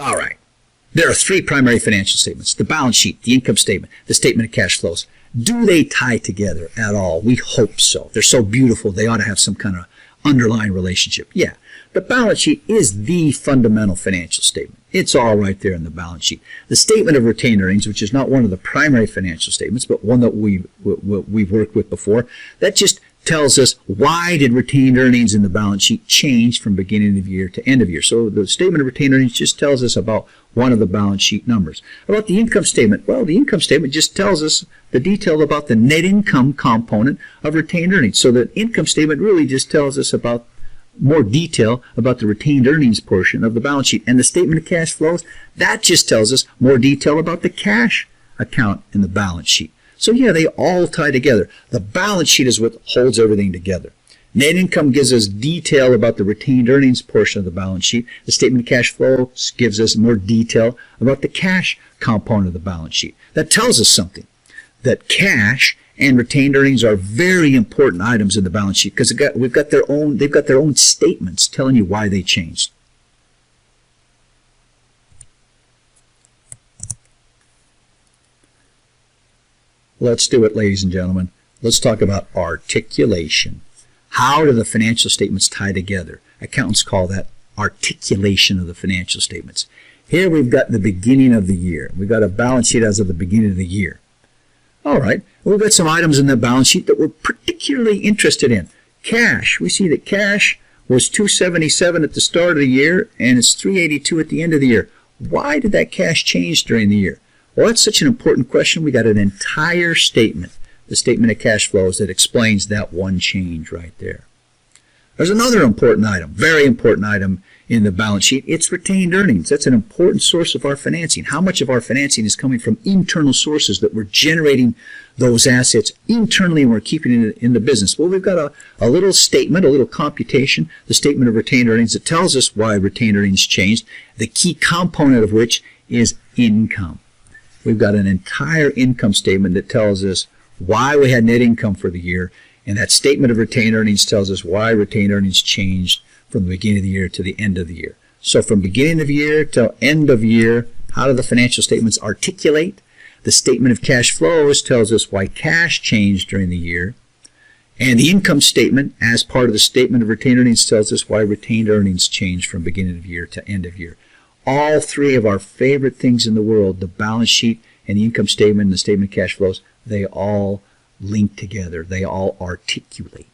All right. There are three primary financial statements: the balance sheet, the income statement, the statement of cash flows. Do they tie together at all? We hope so. They're so beautiful, they ought to have some kind of underlying relationship. Yeah. The balance sheet is the fundamental financial statement. It's all right there in the balance sheet. The statement of retained earnings, which is not one of the primary financial statements, but one that we've worked with before, that just tells us why did retained earnings in the balance sheet change from beginning of year to end of year. So the statement of retained earnings just tells us about one of the balance sheet numbers. About the income statement, well, the income statement just tells us the detail about the net income component of retained earnings. So the income statement really just tells us about more detail about the retained earnings portion of the balance sheet. And the statement of cash flows, that just tells us more detail about the cash account in the balance sheet. So yeah, they all tie together. The balance sheet is what holds everything together. Net income gives us detail about the retained earnings portion of the balance sheet. The statement of cash flows gives us more detail about the cash component of the balance sheet. That tells us something, that cash and retained earnings are very important items in the balance sheet because they've got their own statements telling you why they changed. Let's do it, ladies and gentlemen. Let's talk about articulation. How do the financial statements tie together? Accountants call that articulation of the financial statements. Here we've got the beginning of the year. We've got a balance sheet as of the beginning of the year. All right, we've got some items in the balance sheet that we're particularly interested in. Cash. We see that cash was $277 at the start of the year and it's $382 at the end of the year. Why did that cash change during the year? Well, that's such an important question. We got an entire statement, the statement of cash flows, that explains that one change right there. There's another important item, very important item in the balance sheet. It's retained earnings. That's an important source of our financing. How much of our financing is coming from internal sources that we're generating those assets internally and we're keeping it in the business? Well, we've got a little statement, a little computation, the statement of retained earnings that tells us why retained earnings changed, the key component of which is income. We've got an entire income statement that tells us why we had net income for the year, and that statement of retained earnings tells us why retained earnings changed from the beginning of the year to the end of the year. So from beginning of year to end of year, how do the financial statements articulate? The statement of cash flows tells us why cash changed during the year, and the income statement, as part of the statement of retained earnings, tells us why retained earnings changed from beginning of year to end of year. All three of our favorite things in the world, the balance sheet and the income statement and the statement of cash flows, they all link together. They all articulate.